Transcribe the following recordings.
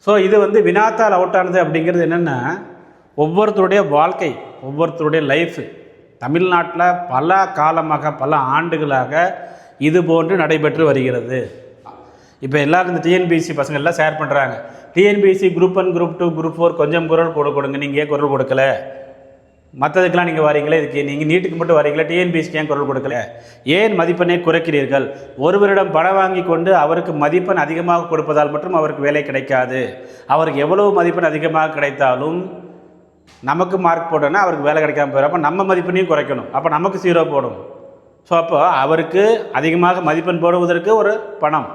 So இது வந்து வினாத்தால் out ஆனது அப்படிங்கிறது என்னென்னா, ஒவ்வொருத்தருடைய வாழ்க்கை, ஒவ்வொருத்தருடைய லைஃபு தமிழ்நாட்டில் பல காலமாக பல ஆண்டுகளாக இது போன்று நடைபெற்று வருகிறது. இப்போ எல்லோரும் இந்த டிஎன்பிஎஸ்சி பசங்க எல்லாம் ஷேர் பண்ணுறாங்க, டிஎன்பிஎஸ்சி குரூப் 1 குரூப் 2 குரூப் 4 கொஞ்சம் குரல் கொடுங்க, நீங்கள் ஏன் குரல் கொடுக்கல, மற்றதுக்கெல்லாம் நீங்கள் வரீங்களே, இதுக்கு நீங்கள் நீட்டுக்கு மட்டும் வரீங்களா, டிஎன்பிஎஸ்சிக்கு ஏன் குரல் கொடுக்கல, ஏன் மதிப்பெண்ணை குறைக்கிறீர்கள், ஒருவரிடம் பணம் வாங்கி கொண்டு அவருக்கு மதிப்பெண் அதிகமாக கொடுப்பதால் மட்டும் அவருக்கு வேலை கிடைக்காது. அவருக்கு எவ்வளவு மதிப்பெண் அதிகமாக கிடைத்தாலும் நமக்கு மார்க் போட்டோன்னா அவருக்கு வேலை கிடைக்காம போயிடும். அப்போ நம்ம மதிப்பெண்ணையும் குறைக்கணும், அப்போ நமக்கு 0 போடும். ஸோ அப்போ அவருக்கு அதிகமாக மதிப்பெண் போடுவதற்கு ஒரு பணம்,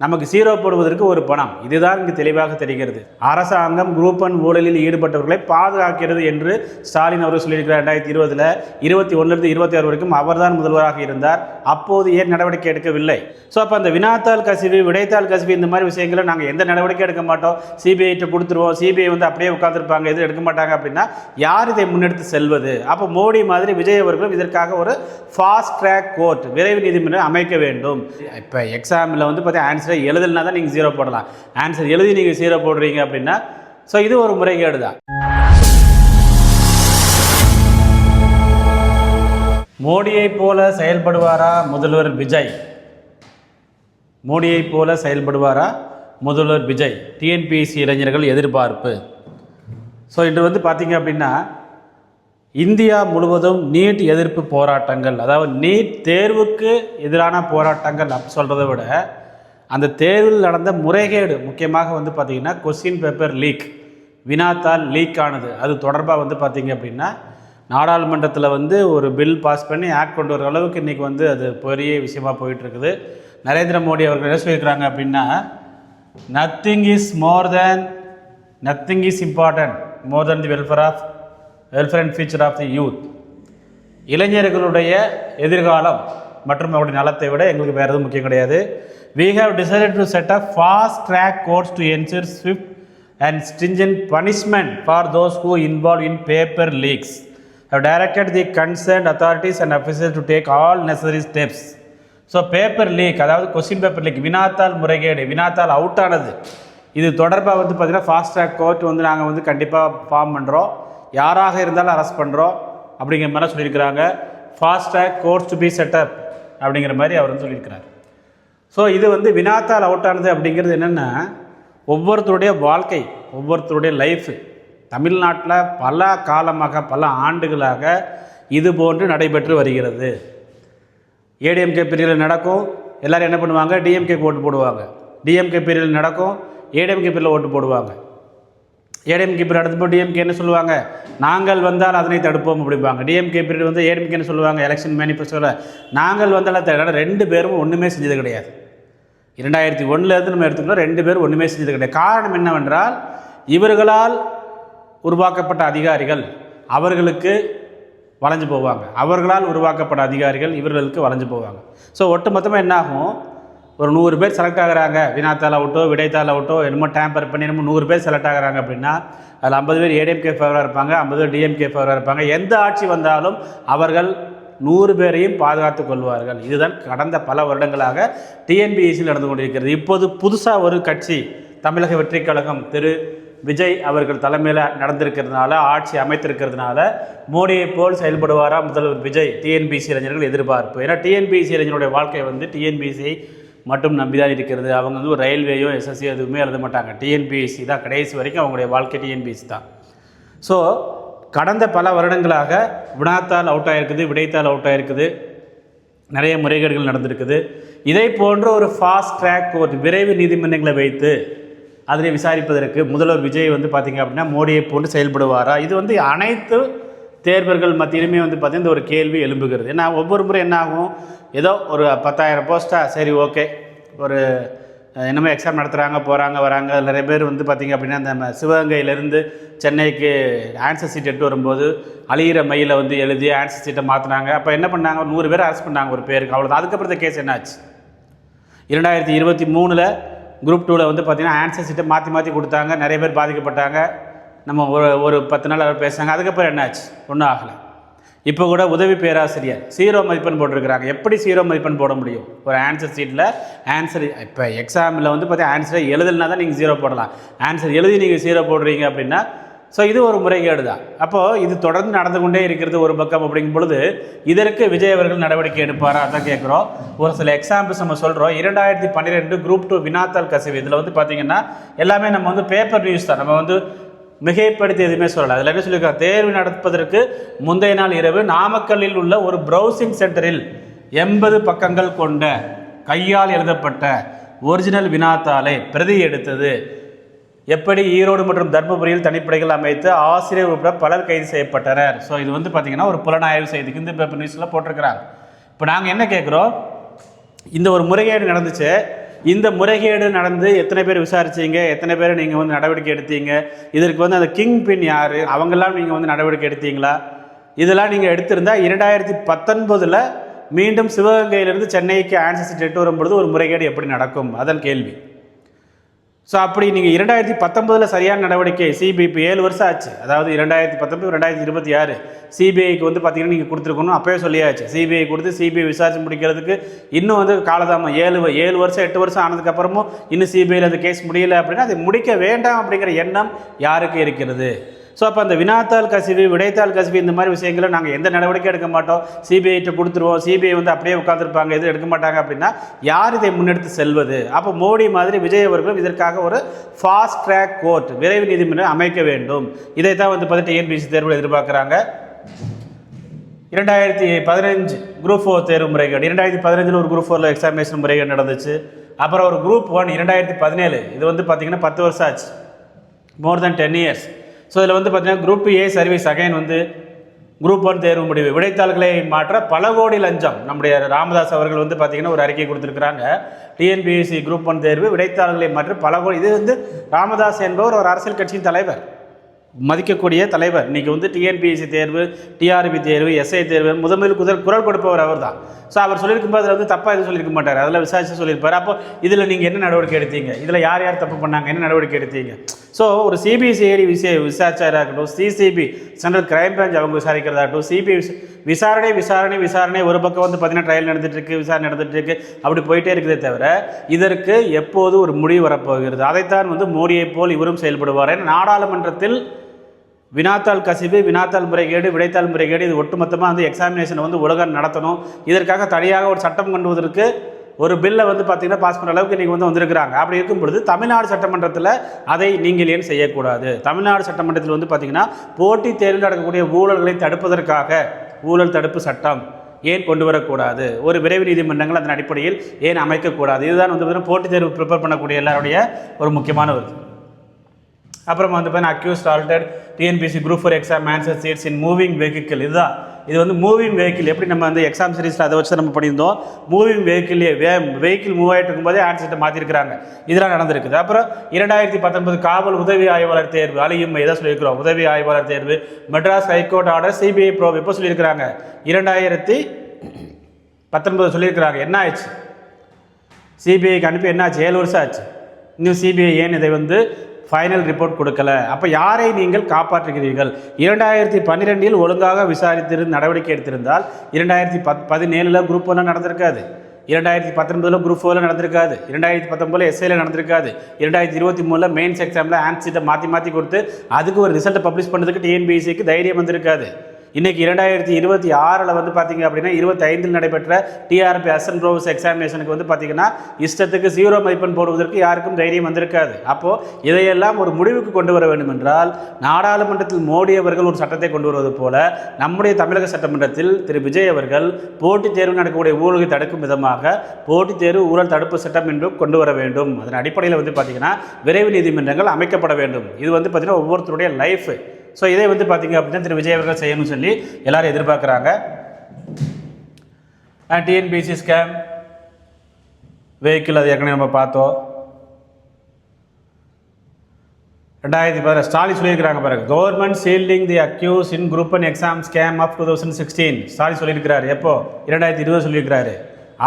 நமக்கு 0 போடுவதற்கு ஒரு பணம். இதுதான் இங்கு தெளிவாக தெரிகிறது. அரசாங்கம் குரூப் 1 ஊழலில் ஈடுபட்டவர்களை பாதுகாக்கிறது என்று ஸ்டாலின் அவர்கள் சொல்லியிருக்கிறார். 2020 21 26 வரைக்கும் அவர்தான் முதல்வராக இருந்தார். அப்போது ஏன் நடவடிக்கை எடுக்கவில்லை? ஸோ அப்போ அந்த வினாத்தாள் கசிவு, விடைத்தாள் கசிவு, இந்த மாதிரி விஷயங்களை நாங்கள் எந்த நடவடிக்கை எடுக்க மாட்டோம், சிபிஐட்ட கொடுத்துருவோம், சிபிஐ வந்து அப்படியே உட்காந்துருப்பாங்க, எதுவும் எடுக்க மாட்டாங்க அப்படின்னா யார் இதை முன்னெடுத்து செல்வது? அப்போ மோடி மாதிரி விஜய் அவர்களும் இதற்காக ஒரு ஃபாஸ்ட் ட்ராக் கோர்ட், விரைவு நீதிமன்றம் அமைக்க வேண்டும். இப்போ எக்ஸாமில் வந்து பார்த்தீங்கன்னா ஆன்சரை எழுதலைனா தான் நீங்கள் 0 போடலாம், ஆன்சர் எழுதி நீங்கள் 0 போடுறீங்க அப்படின்னா ஸோ இது ஒரு முறைகேடு தான். மோடியை போல செயல்படுவாரா முதல்வர் விஜய்? மோடியை போல செயல்படுவாரா முதல்வர் விஜய்? டிஎன்பிஎஸ்சி இளைஞர்கள் எதிர்பார்ப்பு. ஸோ இன்று வந்து பார்த்திங்க அப்படின்னா இந்தியா முழுவதும் நீட் எதிர்ப்பு போராட்டங்கள், அதாவது நீட் தேர்வுக்கு எதிரான போராட்டங்கள் அப்படி சொல்கிறத விட அந்த தேர்வில் நடந்த முறைகேடு, முக்கியமாக வந்து பார்த்திங்கன்னா கொஸ்டின் பேப்பர் லீக், வினாத்தாள் லீக் ஆனது, அது தொடர்பாக வந்து பார்த்திங்க அப்படின்னா நாடாளுமன்றத்தில் வந்து ஒரு பில் பாஸ் பண்ணி ஆக்ட் கொண்டு வர அளவுக்கு இன்றைக்கி வந்து அது பெரிய விஷயமாக போயிட்டுருக்குது. நரேந்திர மோடி அவர்கள் என்ன சொல்லியிருக்கிறாங்க அப்படின்னா, nothing is important more than the welfare and future of the youth. இளைஞர்களுடைய எதிர்காலம் மற்றும் அவருடைய நலத்தை விட எங்களுக்கு வேறு எதுவும் முக்கியம் கிடையாது. We have decided to set up fast track courts to ensure swift and stringent punishment for those who involved in paper leaks. Have directed the concerned authorities and officials to take all necessary steps. So paper leak, அதாவது question paper leak, வினாத்தாள் முறைகேடு, வினாத்தாள் out ஆனது, இது தொடர்பாக வந்து பார்த்திங்கன்னா fast track court வந்து நாங்கள் வந்து கண்டிப்பாக ஃபார்ம் பண்ணுறோம், யாராக இருந்தாலும் அரெஸ்ட் பண்ணுறோம் அப்படிங்கிற மாதிரி சொல்லியிருக்கிறாங்க. Fast track courts to be set up அப்படிங்கிற மாதிரி அவர் வந்து சொல்லியிருக்கிறார். ஸோ இது வந்து வினாத்தாள் அவுட் ஆனது அப்படிங்கிறது என்னென்னா, ஒவ்வொருத்தருடைய வாழ்க்கை, ஒவ்வொருத்தருடைய லைஃபு தமிழ்நாட்டில் பல காலமாக பல ஆண்டுகளாக இது போன்று நடைபெற்று வருகிறது. ஏடிஎம்கே பீரியடில் நடக்கும், எல்லோரும் என்ன பண்ணுவாங்க, டிஎம்கேக்கு ஓட்டு போடுவாங்க. டிஎம்கே பீரியடில் நடக்கும், ஏடிஎம்கே பீரியடில் ஓட்டு போடுவாங்க. ஏடிஎம்கே பீரியட் நடத்தும்போது டிஎம்கே என்ன சொல்லுவாங்க, நாங்கள் வந்தால் அதனை தடுப்போம் அப்படிப்பாங்க. டிஎம்கே பீரியட் வந்து ஏடிஎம்கே என்ன சொல்லுவாங்க, எலெக்ஷன் மேனிஃபெஸ்டோவில் நாங்கள் வந்தால் ரெண்டு பேரும் ஒன்றுமே செஞ்சது கிடையாது. 2001 நம்ம எடுத்துக்கிட்டோம், 2 பேரும் ஒன்றுமே செஞ்சது கிடையாது. காரணம் என்னவென்றால் இவர்களால் உருவாக்கப்பட்ட அதிகாரிகள் அவர்களுக்கு வளைஞ்சு போவாங்க, அவர்களால் உருவாக்கப்பட்ட அதிகாரிகள் இவர்களுக்கு வளைஞ்சு போவாங்க. ஸோ ஒட்டு மொத்தமாக என்னாகும், ஒரு 100 பேர் செலக்ட் ஆகிறாங்க, வினாத்தாள் அவுட்டோ விடைத்தாள் அவுட்டோ என்னமோ டேம்பர் பண்ணி என்னமோ 100 பேர் செலக்ட் ஆகிறாங்க அப்படின்னா அதில் 50 பேர் ஏடிஎம்கே ஃபேவராக இருப்பாங்க, 50 பேர் டிஎம்கே ஃபேவராக இருப்பாங்க. எந்த ஆட்சி வந்தாலும் அவர்கள் 100 பேரையும் பாதுகாத்து கொள்வார்கள். இதுதான் கடந்த பல வருடங்களாக டிஎன்பிஎஸ்சியில் நடந்து கொண்டிருக்கிறது. இப்போது புதுசாக ஒரு கட்சி, தமிழக வெற்றிக் கழகம், திரு விஜய் அவர்கள் தலைமையில் நடந்திருக்கிறதுனால, ஆட்சி அமைத்திருக்கிறதுனால மோடியை போல் செயல்படுவாரா முதல்வர் விஜய்? டிஎன்பிஎஸ்சி இளைஞர்கள் எதிர்பார்ப்பு. ஏன்னா டிஎன்பிஎஸ்சி இளைஞருடைய வாழ்க்கை வந்து டிஎன்பிஎஸ்சியை மட்டும் நம்பிதான் இருக்கிறது. அவங்க வந்து ஒரு ரயில்வேயோ எஸ்எஸ்சியோ எதுவுமே எழுத மாட்டாங்க, டிஎன்பிஎஸ்சி தான் கடைசி வரைக்கும் அவங்களுடைய வாழ்க்கை டிஎன்பிஎஸ்சி தான். ஸோ கடந்த பல வருடங்களாக வினாத்தாள் அவுட் ஆகிருக்குது, விடைத்தாள் அவுட் ஆகிருக்குது, நிறைய முறைகேடுகள் நடந்திருக்குது. இதை போன்ற ஒரு ஃபாஸ்ட் ட்ராக் கோர்ட், விரைவு நீதிமன்றங்களை வைத்து அதனை விசாரிப்பதற்கு முதல்வர் விஜய் வந்து பார்த்திங்க அப்படின்னா மோடியை போன்று செயல்படுவாரா? இது வந்து அனைத்து தேர்வர்கள் மத்தியிலுமே வந்து பார்த்திங்கன்னா ஒரு கேள்வி எழும்புகிறது. ஏன்னா ஒவ்வொரு முறை என்ன ஆகும், ஏதோ ஒரு 10,000 போஸ்ட்டாக சரி ஓகே, ஒரு என்னமோ எக்ஸாம் நடத்துகிறாங்க, போகிறாங்க வராங்க. நிறைய பேர் வந்து பார்த்திங்க அப்படின்னா அந்த சிவகங்கையிலேருந்து சென்னைக்கு ஆன்சர் சீட் எடுத்து வரும்போது அழிகிற மையில் வந்து எழுதி ஆன்சர் சீட்டை மாற்றினாங்க. அப்போ என்ன பண்ணாங்க, 100 பேர் அரெஸ்ட் பண்ணாங்க ஒரு பேருக்கு, அவ்வளோதான். அதுக்கப்புறம் இந்த கேஸ் என்னாச்சு, 2023 குரூப் 2ல் வந்து பார்த்திங்கன்னா ஆன்சர் சீட்டை மாற்றி கொடுத்தாங்க, நிறைய பேர் பாதிக்கப்பட்டாங்க. நம்ம ஒரு 10 நாள் அவர் பேசுனாங்க, அதுக்கப்புறம் என்னாச்சு, ஒன்றும் ஆகலை. இப்போ கூட உதவி பேராசிரியர் 0 மதிப்பெண் போட்டிருக்கிறாங்க. எப்படி 0 மதிப்பெண் போட முடியும்? ஒரு ஆன்சர் ஷீட்டில் ஆன்சர் இப்போ எக்ஸாமில் வந்து பார்த்தீங்கன்னா ஆன்சரை எழுதலைனா தான் நீங்கள் 0 போடலாம். ஆன்சர் எழுதி நீங்கள் 0 போடுறீங்க அப்படின்னா ஸோ இது ஒரு முறைகேடு தான். அப்போது இது தொடர்ந்து நடந்து கொண்டே இருக்கிறது ஒரு பக்கம். அப்படிங்கும் பொழுது இதற்கு விஜய் அவர்கள் நடவடிக்கை எடுப்பாரா அதான் கேட்குறோம். ஒரு சில எக்ஸாம்பிள்ஸ் நம்ம சொல்கிறோம். 2012 குரூப் 2 வினாத்தாள் கசிவு, இதில் வந்து பார்த்திங்கன்னா எல்லாமே நம்ம வந்து பேப்பர் நியூஸ் தான், நம்ம வந்து மிகைப்படுத்தி எதுவுமே சொல்லலை. அதில் என்ன சொல்லியிருக்காங்க, தேர்வு நடப்பதற்கு முந்தைய நாள் இரவு நாமக்கல்லில் உள்ள ஒரு ப்ரௌசிங் சென்டரில் 80 பக்கங்கள் கொண்ட கையால் எழுதப்பட்ட ஒரிஜினல் வினாத்தாளை பிரதி எடுத்தது. எப்படி ஈரோடு மற்றும் தர்மபுரியில் தனிப்படைகள் அமைத்து ஆசிரியர் உட்பட பலர் கைது செய்யப்பட்டனர். ஸோ இது வந்து பார்த்திங்கன்னா ஒரு புலனாய்வு செய்திக்கு இந்த பேப்பர் நியூஸில் போட்டிருக்கிறாங்க. இப்போ நாங்கள் என்ன கேட்குறோம், இந்த ஒரு முறைகேடு நடந்துச்சு, இந்த முறைகேடு நடந்து எத்தனை பேர் விசாரிச்சிங்க, எத்தனை பேர் நீங்கள் வந்து நடவடிக்கை எடுத்தீங்க, இதற்கு வந்து அந்த கிங் பின் யார், அவங்கெல்லாம் நீங்கள் வந்து நடவடிக்கை எடுத்தீங்களா? இதெல்லாம் நீங்கள் எடுத்திருந்தால் 2019 மீண்டும் சிவகங்கையிலிருந்து சென்னைக்கு ஆன்சர் ஷீட் எட்டு வரும்பொழுது ஒரு முறைகேடு எப்படி நடக்கும், அதன் கேள்வி. ஸோ அப்படி நீங்கள் 2019 சரியான நடவடிக்கை சிபிஐ இப்போ 7 வருஷம் ஆச்சு, அதாவது 2019 2026 சிபிஐக்கு வந்து பார்த்தீங்கன்னா நீங்கள் கொடுத்துருக்கணும். அப்போயே சொல்லியாச்சு, சிபிஐ கொடுத்து சிபிஐ விசாரிச்சு முடிக்கிறதுக்கு இன்னும் வந்து காலதாமம் 7 வருஷம் 8 வருஷம் ஆனதுக்கப்புறமும் இன்னும் சிபிஐயில் அந்த கேஸ் முடியலை அப்படின்னா அதை முடிக்க வேண்டாம் அப்படிங்கிற எண்ணம் யாருக்கு இருக்கிறது? ஸோ அப்போ அந்த வினாத்தாள் கசிவு, விடைத்தாள் கசிவு, இந்த மாதிரி விஷயங்களை நாங்கள் எந்த நடவடிக்கை எடுக்க மாட்டோம், சிபிஐட்ட கொடுத்துருவோம், சிபிஐ வந்து அப்படியே உட்காந்துருப்பாங்க, எதுவும் எடுக்க மாட்டாங்க அப்படின்னா யார் இதை முன்னெடுத்து செல்வது? அப்போ மோடி மாதிரி விஜய் அவர்களும் இதற்காக ஒரு ஃபாஸ்ட் ட்ராக் கோர்ட், விரைவு நீதிமன்றம் அமைக்க வேண்டும். இதை தான் வந்து பார்த்து டிஎன்பிஎஸ்சி தேர்வில் எதிர்பார்க்குறாங்க. 2015 குரூப் 4 தேர்வு முறைகேடு, 2015 ஒரு குரூப் 4 எக்ஸாமினேஷன் முறைகேடு நடந்துச்சு. அப்புறம் ஒரு குரூப் 1 2017, இது வந்து பார்த்திங்கன்னா 10 வருஷம் ஆச்சு, மோர் தென் 10 இயர்ஸ். ஸோ இதில் வந்து பார்த்தீங்கன்னா குரூப் ஏ சர்வீஸ் அகைன் வந்து குரூப் 1 தேர்வு முடிவு, விடைத்தாள்களை மாற்ற பல கோடி லஞ்சம். நம்முடைய ராமதாஸ் அவர்கள் வந்து பார்த்திங்கன்னா ஒரு அறிக்கை கொடுத்துருக்குறாங்க. டிஎன்பிஎஸ்சி குரூப் 1 தேர்வு விடைத்தாள்களை மாற்ற பல கோடி. இது வந்து ராமதாஸ் என்பவர் ஒரு அரசியல் கட்சியின் தலைவர், மதிக்கக்கூடிய தலைவர். இன்றைக்கி வந்து டிஎன்பிஎஸ்சி தேர்வு, டிஆர்பி தேர்வு, எஸ்ஐ தேர்வு முதலில் குரல் கொடுப்பவர் அவர் தான். ஸோ அவர் சொல்லியிருக்கும்போது அதில் வந்து தப்பாக எதுவும் சொல்லியிருக்க மாட்டார், அதில் விசாரிச்சு சொல்லியிருப்பார். அப்போ இதில் நீங்கள் என்ன நடவடிக்கை எடுத்தீங்க, இதில் யார் யார் தப்பு பண்ணாங்க, என்ன நடவடிக்கை எடுத்தீங்க? ஸோ ஒரு சிபிசிஐடி விசாரிச்சாராகட்டும், சிசிபி சென்ட்ரல் கிரைம் பிரான்ச் அவங்க விசாரிக்கிறதாகட்டும், சிபிஐ விசாரணை ஒரு பக்கம் வந்து பார்த்திங்கன்னா ட்ரையல் நடந்துகிட்ருக்கு, விசாரணை நடந்துகிட்ருக்கு, அப்படி போயிட்டே இருக்குதே தவிர இதற்கு எப்போது ஒரு முடிவு வரப்போகிறது? அதைத்தான் வந்து மோடியை போல் இவரும் செயல்படுவார். ஏன்னா நாடாளுமன்றத்தில் வினாத்தாள் கசிவு, வினாத்தாள் முறைகேடு, விடைத்தாள் முறைகேடு, இது ஒட்டுமொத்தமாக வந்து எக்ஸாமினேஷன் வந்து உலகம் நடத்தணும். இதற்காக தனியாக ஒரு சட்டம் கொண்டு வருவதற்கு ஒரு பில்லை வந்து பார்த்திங்கன்னா பாஸ் பண்ணுற அளவுக்கு நீங்கள் வந்து வந்திருக்கிறாங்க. அப்படி இருக்கும் பொழுது தமிழ்நாடு சட்டமன்றத்தில் அதை நீங்கள் ஏன் செய்யக்கூடாது? தமிழ்நாடு சட்டமன்றத்தில் வந்து பார்த்திங்கன்னா போட்டித் தேர்வில் நடக்கக்கூடிய ஊழல்களை தடுப்பதற்காக ஊழல் தடுப்பு சட்டம் ஏன் கொண்டு வரக்கூடாது? ஒரு விரைவு நீதிமன்றங்கள் அதன் அடிப்படையில் ஏன் அமைக்கக்கூடாது? இதுதான் வந்து பார்த்திங்கன்னா போட்டித் தேர்வு ப்ரிப்பேர் பண்ணக்கூடிய எல்லாருடைய ஒரு முக்கியமான ஒரு. அப்புறம் வந்து பார்த்தீங்கன்னா accused altered TNPSC group 4 exam answer seeds இன் மூவிங் வெஹிக்கிள். இதுதான் இது வந்து மூவிங் வெஹிக்கிள். எப்படி நம்ம வந்து எக்ஸாம் சீரீஸில் அதை வச்சு நம்ம பண்ணியிருந்தோம், மூவிங் வெஹிக்கிள் மூவ் ஆகிட்டு இருக்கும்போதே ஆன்சர்ட்டை மாற்றிருக்கிறாங்க. இதெல்லாம் நடந்திருக்குது. அப்புறம் 2019 காவல் உதவி ஆய்வாளர் தேர்வு அழியும் எதை சொல்லியிருக்கிறோம், உதவி ஆய்வாளர் தேர்வு Madras high court order CBI probe எப்போ சொல்லியிருக்கிறாங்க, 2019 சொல்லியிருக்கிறாங்க. என்ன ஆயிடுச்சு? சிபிஐக்கு அனுப்பி என்ன ஆச்சு? 7 வருஷம் ஆச்சு. இன்னும் சிபிஐ ஏன் இதை வந்து ஃபைனல் ரிப்போர்ட் கொடுக்கல? அப்போ யாரை நீங்கள் காப்பாற்றுகிறீர்கள்? 2012 ஒழுங்காக விசாரித்திருந்து நடவடிக்கை எடுத்திருந்தால் 2017 குரூப் 1 நடந்திருக்காது, 2019 குரூப் 4 நடந்திருக்காது, 2019 எஸ்ஐயில் நடந்திருக்காது, 2023 மெயின்ஸ் எக்ஸாமில் ஆன்சர்ட்டை மாற்றி கொடுத்து அதுக்கு ஒரு ரிசல்ட்டை பப்ளிஷ் பண்ணுறதுக்கு டிஎன்பிஎஸ்சிக்கு தைரியம் வந்திருக்காது. இன்றைக்கி 2026 வந்து பார்த்திங்க அப்படின்னா 25 நடைபெற்ற டிஆர்பி அசன் ப்ரோஸ் எக்ஸாமினேஷனுக்கு வந்து பார்த்திங்கன்னா இஷ்டத்துக்கு 0 மதிப்பெண் போடுவதற்கு யாருக்கும் தைரியம் வந்திருக்காது. அப்போது இதையெல்லாம் ஒரு முடிவுக்கு கொண்டு வர வேண்டும் என்றால் நாடாளுமன்றத்தில் மோடி அவர்கள் ஒரு சட்டத்தை கொண்டு வருவது போல நம்முடைய தமிழக சட்டமன்றத்தில் திரு விஜய் அவர்கள் போட்டித் தேர்வு நடக்கக்கூடிய ஊழலை தடுக்கும் விதமாக போட்டித் தேர்வு ஊழல் தடுப்பு சட்டம் என்று கொண்டு வர வேண்டும். அதன் அடிப்படையில் வந்து பார்த்திங்கன்னா விரைவு நீதிமன்றங்கள் அமைக்கப்பட வேண்டும். இது வந்து பார்த்திங்கன்னா ஒவ்வொருத்தருடைய லைஃப். ஸோ இதை வந்து பார்த்திங்க அப்படின்னா திரு விஜய் அவர்கள் செய்யணும்னு சொல்லி எல்லாரும் எதிர்பார்க்குறாங்க. டிஎன்பிஎஸ்சி ஸ்கேம் வெஹிக்கிள் அது ஏற்கனவே நம்ம பார்த்தோம். 2010 ஸ்டாலின் சொல்லியிருக்கிறாங்க பாருங்க, government shielding the accused in group 1 exam scam of 2016. Stalin சொல்லியிருக்கிறாரு. எப்போ? 2020 சொல்லியிருக்கிறாரு.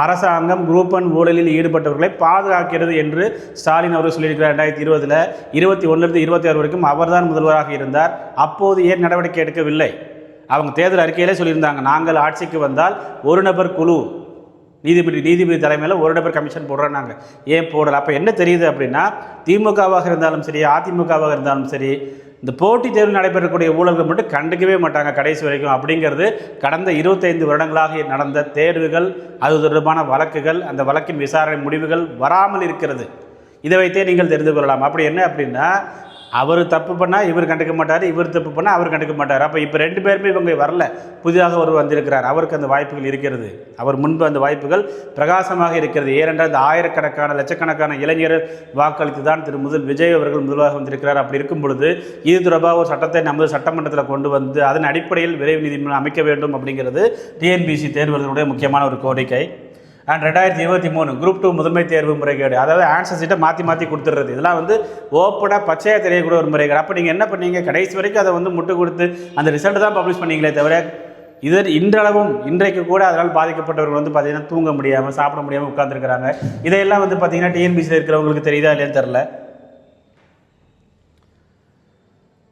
அரசாங்கம் குரூப் 1 ஊழலில் ஈடுபட்டவர்களை பாதுகாக்கிறது என்று ஸ்டாலின் அவர்கள் சொல்லியிருக்கிறார். 2020 21 26 வரைக்கும் அவர்தான் முதல்வராக இருந்தார். அப்போது ஏன் நடவடிக்கை எடுக்கவில்லை? அவங்க தேர்தல் அறிக்கையிலே சொல்லியிருந்தாங்க, நாங்கள் ஆட்சிக்கு வந்தால் ஒரு நபர் குழு நீதிபதி தலைமையில் ஒரு நபர் கமிஷன் போடுறோன்னாங்க. ஏன் போடலை? அப்போ என்ன தெரியுது அப்படின்னா, திமுகவாக இருந்தாலும் சரி, அதிமுகவாக இருந்தாலும் சரி, இந்த போட்டித் தேர்வு நடைபெறக்கூடிய ஊழல்கள் மட்டும் கண்டுக்கவே மாட்டாங்க கடைசி வரைக்கும். அப்படிங்கிறது கடந்த 25 வருடங்களாக நடந்த தேர்வுகள், அது தொடர்பான வழக்குகள், அந்த வழக்கின் விசாரணை முடிவுகள் வராமல் இருக்கிறது. இதை வைத்தே நீங்கள் தெரிந்து கொள்ளலாம். அப்படி என்ன அப்படின்னா, அவர் தப்பு பண்ணால் இவர் கண்டுக்க மாட்டார், இவர் தப்பு பண்ணால் அவர் கண்டுக்க மாட்டார். அப்போ இப்போ 2 பேருமே இவங்க வரல, புதிதாக ஒரு வந்திருக்கிறார், அவருக்கு அந்த வாய்ப்புகள் இருக்கிறது. அவர் முன்பு அந்த வாய்ப்புகள் பிரகாசமாக இருக்கிறது. ஏனென்றால் இந்த ஆயிரக்கணக்கான லட்சக்கணக்கான இளைஞர்கள் வாக்களித்து தான் முதல் விஜய் அவர்கள் முதலாக வந்திருக்கிறார். அப்படி இருக்கும் பொழுது இது தொடர்பாக ஒரு சட்டத்தை நமது சட்டமன்றத்தில் கொண்டு வந்து அதன் அடிப்படையில் விரைவு நீதிமன்றம் அமைக்க வேண்டும் அப்படிங்கிறது டிஎன்பிஎஸ்சி தேர்வுகளுடைய முக்கியமான ஒரு கோரிக்கை. அண்ட் 2023 குரூப் 2 முதன்மை தேர்வு முறைகேடு, அதாவது ஆன்சர் சீட்டை மாற்றி கொடுத்துடுறது, இதெல்லாம் ஓப்பனாக பச்சையாக தெரியக்கூடிய ஒரு முறைகேடு. அப்போ நீங்கள் என்ன பண்ணீங்க, கடைசி வரைக்கும் அதை முட்டு கொடுத்து அந்த ரிசல்ட் தான் பப்ளிஷ் பண்ணீங்களே தவிர இன்றளவும் இன்றைக்கு கூட அதனால் பாதிக்கப்பட்டவர்கள் பார்த்தீங்கன்னா தூங்க முடியாமல் சாப்பிட முடியாமல் உட்காந்துருக்கிறாங்க. இதையெல்லாம் பார்த்தீங்கன்னா டிஎன்பிசியில் இருக்கிறவங்களுக்கு தெரியுதா இல்லையான்னு தெரில.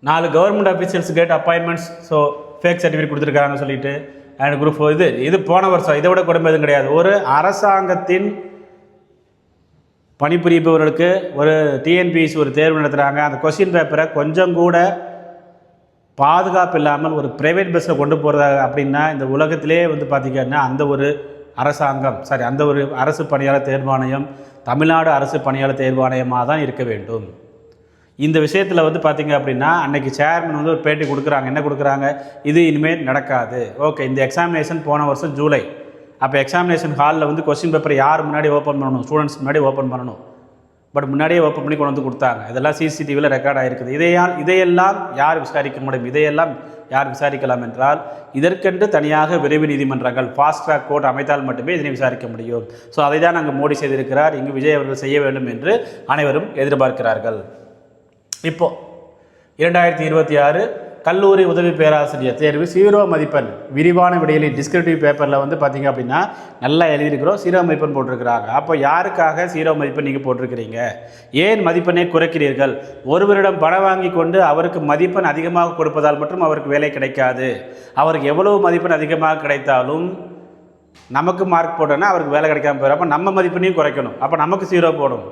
4 government officials got appointments, so fake certificate கொடுத்துருக்காங்கன்னு சொல்லிட்டு. அண்ட் குரூப் 4 இது போன வருஷம், இதை விட கொடுமை எதுவும் கிடையாது. ஒரு அரசாங்கத்தின் பணிபுரிபவர்களுக்கு ஒரு டிஎன்பிஎஸ்சி ஒரு தேர்வு நடத்துகிறாங்க, அந்த கொஸ்டின் பேப்பரை கொஞ்சம் கூட பாதுகாப்பு இல்லாமல் ஒரு ப்ரைவேட் பஸ்ஸில் கொண்டு போகிறதா அப்படின்னா இந்த உலகத்திலே பார்த்திங்கன்னா அந்த ஒரு அரசாங்கம் அந்த ஒரு அரசு பணியாளர் தேர்வாணையம் தமிழ்நாடு அரசு பணியாளர் தேர்வாணையமாக தான் இருக்க வேண்டும். இந்த விஷயத்தில் பார்த்திங்க அப்படின்னா அன்றைக்கி சேர்மன் ஒரு பேட்டி கொடுக்குறாங்க. என்ன கொடுக்குறாங்க, இது இனிமேல் நடக்காது. ஓகே, இந்த எக்ஸாமினேஷன் போன வருஷம் ஜூலை, அப்போ எக்ஸாமினேஷன் ஹாலில் கொஸ்டின் பேப்பர் யார் முன்னாடி ஓப்பன் பண்ணணும், ஸ்டூடெண்ட்ஸ் முன்னாடி ஓப்பன் பண்ணணும். பட் முன்னாடியே ஓப்பன் பண்ணி கொண்டு கொடுத்தாங்க. இதெல்லாம் சிசிடிவியில் ரெக்கார்ட் ஆகிருக்குது. இதையெல்லாம் யார் விசாரிக்க முடியும்? இதையெல்லாம் யார் விசாரிக்கலாம் என்றால் இதற்கென்று தனியாக விரைவு நீதிமன்றங்கள் ஃபாஸ்ட் ட்ராக் கோர்ட் அமைத்தால் மட்டுமே இதனை விசாரிக்க முடியும். ஸோ அதை தான் அங்கே மோடி செய்திருக்கிறார். இங்கு விஜய் அவர்கள் செய்ய வேண்டும் என்று அனைவரும் எதிர்பார்க்கிறார்கள். இப்போது 2026 கல்லூரி உதவி பேராசிரியர் தேர்வு 0 மதிப்பெண் விரிவான விடையிலே டிஸ்கிரிப்டிவ் பேப்பரில் பார்த்திங்க அப்படின்னா நல்லா எழுதியிருக்கிறோம், 0 மதிப்பெண் போட்டிருக்கிறாங்க. அப்போ யாருக்காக 0 மதிப்பெண் நீங்கள் போட்டிருக்கிறீங்க? ஏன் மதிப்பெண்ணை குறைக்கிறீர்கள்? ஒருவரிடம் பணம் வாங்கி கொண்டு அவருக்கு மதிப்பெண் அதிகமாக கொடுப்பதால் மட்டும் அவருக்கு வேலை கிடைக்காது. அவருக்கு எவ்வளவு மதிப்பெண் அதிகமாக கிடைத்தாலும் நமக்கு மார்க் போட்டோன்னா அவருக்கு வேலை கிடைக்காம போயிடும். அப்போ நம்ம மதிப்பெண்ணையும் குறைக்கணும், அப்போ நமக்கு 0 போடணும்.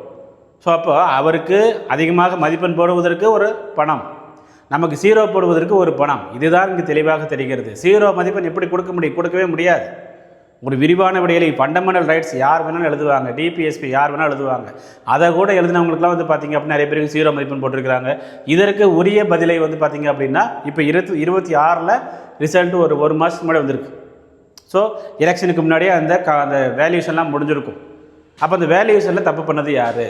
ஸோ அப்போ அவருக்கு அதிகமாக மதிப்பெண் போடுவதற்கு ஒரு பணம், நமக்கு 0 போடுவதற்கு ஒரு பணம். இதுதான் இங்கு தெளிவாக தெரிகிறது. 0 மதிப்பெண் எப்படி கொடுக்க முடியும்? கொடுக்கவே முடியாது. ஒரு விரிவான விடையிலே ஃபண்டமெண்டல் ரைட்ஸ் யார் வேணாலும் எழுதுவாங்க, டிபிஎஸ்பி யார் வேணாலும் எழுதுவாங்க. அதை கூட எழுதினவங்களுக்குலாம் பார்த்திங்க அப்படின்னா நிறைய பேருக்கு 0 மதிப்பெண் போட்டிருக்கிறாங்க. இதற்கு உரிய பதிலை பார்த்திங்க அப்படின்னா இப்போ 26 ரிசல்ட்டு ஒரு மாதத்துக்கு முன்னாடி வந்திருக்கு. ஸோ எலெக்ஷனுக்கு முன்னாடியே அந்த வேல்யூஷன்லாம் முடிஞ்சிருக்கும். அப்போ அந்த வேல்யூஷனில் தப்பு பண்ணது யார்?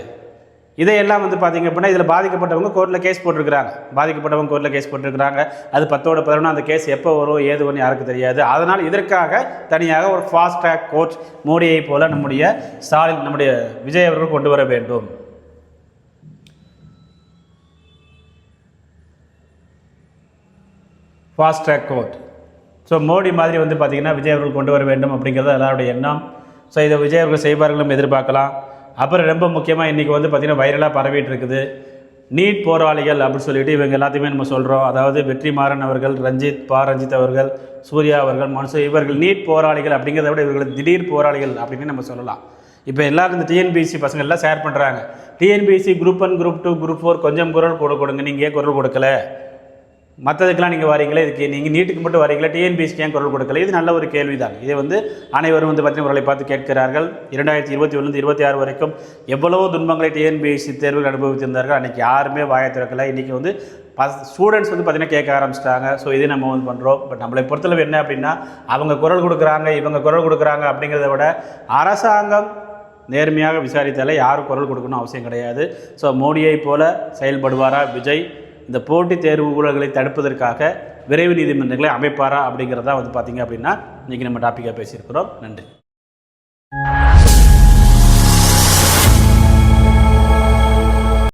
இதையெல்லாம் பார்த்திங்க அப்படின்னா இதில் பாதிக்கப்பட்டவங்க கோர்ட்டில் கேஸ் போட்டிருக்கிறாங்க. பாதிக்கப்பட்டவங்க கோர்ட்டில் கேஸ் போட்டிருக்கிறாங்க. அது 10ஓட 11 அந்த கேஸ் எப்போ வரும் ஏது வரும் யாருக்கு தெரியாது. அதனால் இதற்காக தனியாக ஒரு ஃபாஸ்ட் ட்ராக் கோர்ட் மோடியை போல நம்முடைய ஸ்டாலின், நம்முடைய விஜய் அவர்கள் கொண்டு வர வேண்டும். Fast track court. So Modi மாதிரி பார்த்திங்கன்னா விஜய் அவர்கள் கொண்டு வர வேண்டும் அப்படிங்கிறது எல்லாருடைய எண்ணம். ஸோ இதை விஜய் அவர்கள் செய்வார்களும் எதிர்பார்க்கலாம். அப்புறம் ரொம்ப முக்கியமாக இன்றைக்கி பார்த்திங்கன்னா வைரலாக பரவிட்டு இருக்குது நீட் போராளிகள் அப்படின்னு சொல்லிட்டு இவங்க எல்லாத்தையுமே நம்ம சொல்கிறோம். அதாவது வெற்றிமாறன் அவர்கள், ரஞ்சித் அவர்கள், சூர்யா அவர்கள், மன்சூர், இவர்கள் நீட் போராளிகள் அப்படிங்கிறத விட இவர்கள் திடீர் போராளிகள் அப்படின்னு நம்ம சொல்லலாம். இப்போ எல்லோரும் இந்த டிஎன்பிஎஸ்சி பசங்க எல்லாம் ஷேர் பண்ணுறாங்க, டிஎன்பிஎஸ்சி குரூப் 1 குரூப் 2 குரூப் 4 கொஞ்சம் குரல் கொடுங்க, நீங்கள் ஏன் குரல் கொடுக்கல? மற்றதுக்கெல்லாம் நீங்கள் வரீங்களே, இதுக்கு நீங்கள் நீட்டுக்கு மட்டும் வரீங்களா, டிஎன்பிஎஸ்சிக்கு ஏன் குரல் கொடுக்கல? இது நல்ல ஒரு கேள்வி தான். இதை அனைவரும் பார்த்தீங்கன்னா உங்களை பார்த்து கேட்கிறார்கள். 2021 26 வரைக்கும் எவ்வளவோ துன்பங்களை டிஎன்பிஎஸ்சி தேர்வுகள் அனுபவித்திருந்தார்கள். அன்றைக்கி யாருமே வாயை திறக்கலை. இன்றைக்கி ஸ்டூடெண்ட்ஸ் பார்த்தீங்கன்னா கேட்க ஆரம்பிச்சிட்டாங்க. ஸோ இதை நம்ம பண்ணுறோம். பட் நம்மளை பொறுத்தளவு என்ன அப்படின்னா, அவங்க குரல் கொடுக்குறாங்க, இவங்க குரல் கொடுக்குறாங்க அப்படிங்கிறத விட அரசாங்கம் நேர்மையாக விசாரித்தாலே யாரும் குரல் கொடுக்கணும் அவசியம் கிடையாது. ஸோ மோடியை போல செயல்படுவாரா விஜய்? இந்த போட்டித் தேர்வு ஊழல்களை தடுப்பதற்காக விரைவு நீதிமன்றங்களை அமைப்பாரா அப்படிங்கிறதா பார்த்திங்க அப்படின்னா இன்றைக்கி நம்ம டாப்பிக்காக பேசியிருக்கிறோம். நன்றி.